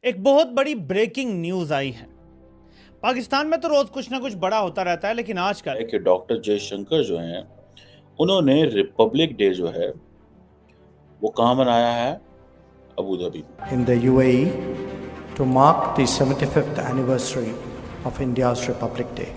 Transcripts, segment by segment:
एक बहुत बड़ी ब्रेकिंग न्यूज आई है। पाकिस्तान में तो रोज कुछ ना कुछ बड़ा होता रहता है, लेकिन आजकल है कि डॉक्टर जयशंकर जो हैं उन्होंने रिपब्लिक डे जो है वो कहाँ मनाया है? अबू धाबी में। in the UAE to mark the 75th anniversary of India's Republic Day.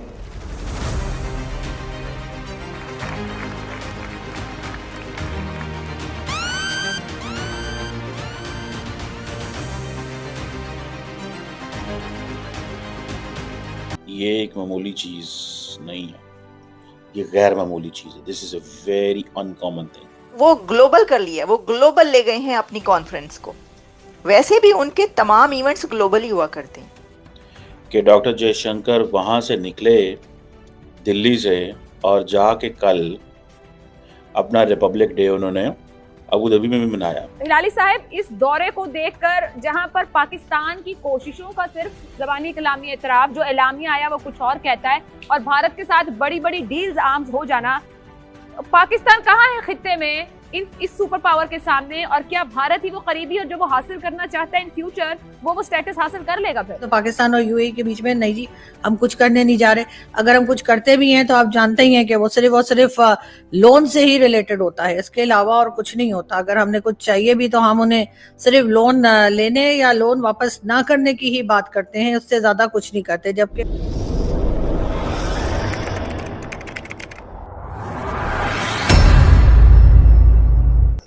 ये एक मामूली चीज नहीं है, ये गैर मामूली चीज है। This is a very uncommon thing. वो ग्लोबल कर लिया, वो ग्लोबल ले गए हैं अपनी कॉन्फ्रेंस को। वैसे भी उनके तमाम इवेंट्स ग्लोबल ही हुआ करते हैं। कि डॉक्टर जयशंकर वहां से निकले दिल्ली से और जाके कल अपना रिपब्लिक डे उन्होंने अबू धाबी में भी मनाया। हिलाली साहब, इस दौरे को देखकर जहां पर पाकिस्तान की कोशिशों का सिर्फ जबानी कलामी एतराफ, जो एलामिया आया वो कुछ और कहता है, और भारत के साथ बड़ी बड़ी डील्स आर्म्स हो जाना, पाकिस्तान कहाँ है खित्ते में इस सुपर पावर के सामने? और क्या भारत ही वो करीबी और जो वो हासिल करना चाहता है इन फ्यूचर, वो स्टेटस हासिल कर लेगा फिर? तो पाकिस्तान और यूएई के बीच में नहीं जी, हम कुछ करने नहीं जा रहे। अगर हम कुछ करते भी हैं तो आप जानते ही हैं कि वो सिर्फ लोन से ही रिलेटेड होता है, इसके अलावा और कुछ नहीं होता। अगर हमने कुछ चाहिए भी तो हम उन्हें सिर्फ लोन लेने या लोन वापस ना करने की ही बात करते हैं, उससे ज्यादा कुछ नहीं करते। जबकि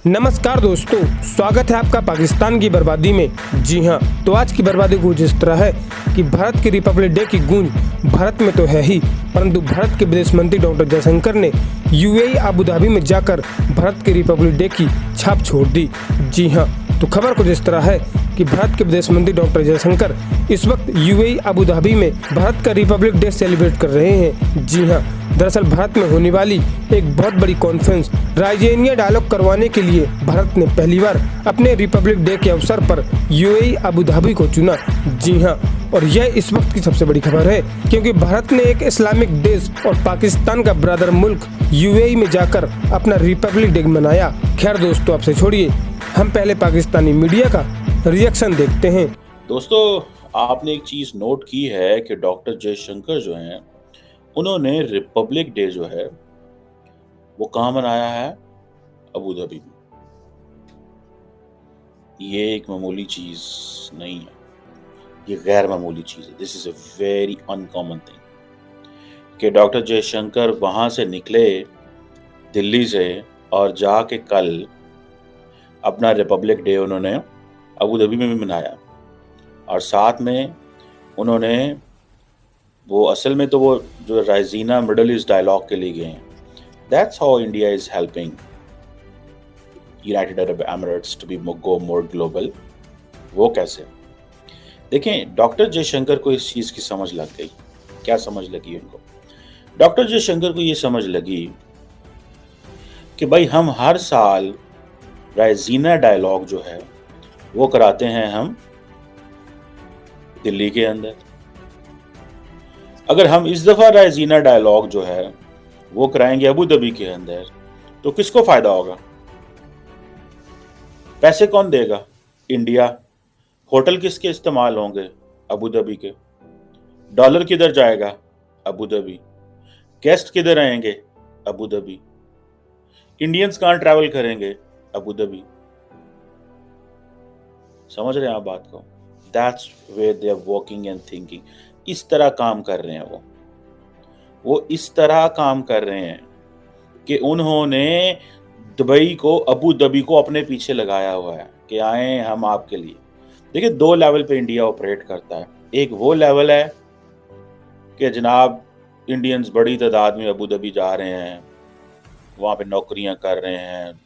नमस्कार दोस्तों, स्वागत है आपका पाकिस्तान की बर्बादी में। जी हाँ, तो आज की बर्बादी कुछ इस तरह है कि भारत की रिपब्लिक डे की गूंज भारत में तो है ही, परंतु भारत के विदेश मंत्री डॉक्टर जयशंकर ने यूएई अबू धाबी में जाकर भारत की रिपब्लिक डे की छाप छोड़ दी। जी हाँ, तो खबर कुछ इस तरह है कि भारत के विदेश मंत्री डॉक्टर जयशंकर इस वक्त यूएई अबू धाबी में भारत का रिपब्लिक डे सेलिब्रेट कर रहे हैं। जी हाँ, दरअसल भारत में होने वाली एक बहुत बड़ी कॉन्फ्रेंस राइजिनिया डायलॉग करवाने के लिए भारत ने पहली बार अपने रिपब्लिक डे के अवसर पर यूएई अबू धाबी को चुना। जी हाँ, और यह इस वक्त की सबसे बड़ी खबर है, क्योंकि भारत ने एक इस्लामिक देश और पाकिस्तान का ब्रदर मुल्क यूएई में जाकर अपना रिपब्लिक डे मनाया। खैर दोस्तों, आपसे छोड़िए, हम पहले पाकिस्तानी मीडिया का रिएक्शन देखते हैं। दोस्तों, आपने एक चीज नोट की है कि डॉक्टर जयशंकर जो हैं उन्होंने रिपब्लिक डे जो है वो कहाँ मनाया है? अबू धाबी में। ये एक मामूली चीज नहीं है, ये गैर मामूली चीज है। This is a very uncommon thing. कि डॉक्टर जयशंकर वहां से निकले दिल्ली से और जाके कल अपना रिपब्लिक डे उन्होंने अबू धाबी में भी मनाया, और साथ में उन्होंने वो असल में तो वो जो राइजीना मिडल ईस्ट डायलॉग के लिए गए हैं। That's how India is helping United Arab Emirates to be go more global. वो कैसे? देखें, डॉक्टर जयशंकर को इस चीज़ की समझ लग गई। क्या समझ लगी उनको? डॉक्टर जयशंकर को ये समझ लगी कि भाई हम हर साल राइजीना डायलॉग जो है वो कराते हैं हम दिल्ली के अंदर। अगर हम इस दफा राइजीना डायलॉग जो है वो कराएंगे अबू धाबी के अंदर, तो किसको फायदा होगा? पैसे कौन देगा? इंडिया। होटल किसके इस्तेमाल होंगे? अबू धाबी के। डॉलर किधर जाएगा? Abu Dhabi. गेस्ट किधर आएंगे? Abu Dhabi. इंडियंस कहां ट्रैवल करेंगे? Abu Dhabi. समझ रहे हैं आप बात को? That's where they are working and thinking. इस तरह काम कर रहे हैं वो इस तरह काम कर रहे हैं कि उन्होंने दुबई को, अबू धाबी को अपने पीछे लगाया हुआ है कि आए हम आपके लिए। देखिए, दो लेवल पे इंडिया ऑपरेट करता है। एक वो लेवल है कि जनाब इंडियंस बड़ी तादाद में अबू धाबी जा रहे हैं, वहाँ पे नौकरियां कर रहे हैं,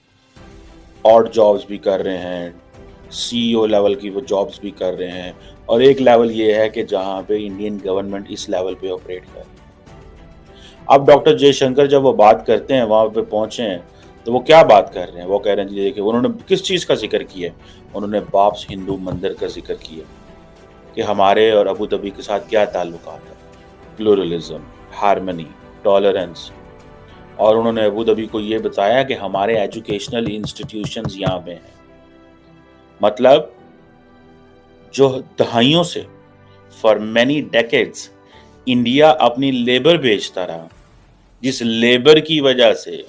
ऑड जॉब्स भी कर रहे हैं, सीईओ लेवल की वो जॉब्स भी कर रहे हैं। और एक लेवल ये है कि जहाँ पे इंडियन गवर्नमेंट इस लेवल पे ऑपरेट कर रही है। अब डॉक्टर जयशंकर जब वो बात करते हैं, वहाँ पे पहुँचे हैं, तो वो क्या बात कर रहे हैं? वो कह रहे हैं जी देखिए, उन्होंने किस चीज़ का जिक्र किया? उन्होंने बाब्स हिंदू मंदिर का जिक्र किया कि हमारे और अबू धाबी के साथ क्या ताल्लुकात है, प्लूरलिज्म, हार्मनी, टॉलरेंस। और उन्होंने अबू धाबी को ये बताया कि हमारे एजुकेशनल इंस्टीट्यूशंस यहाँ पे हैं। मतलब जो दहाइयों से फॉर मैनी डेकेड्स इंडिया अपनी लेबर बेचता रहा, जिस लेबर की वजह से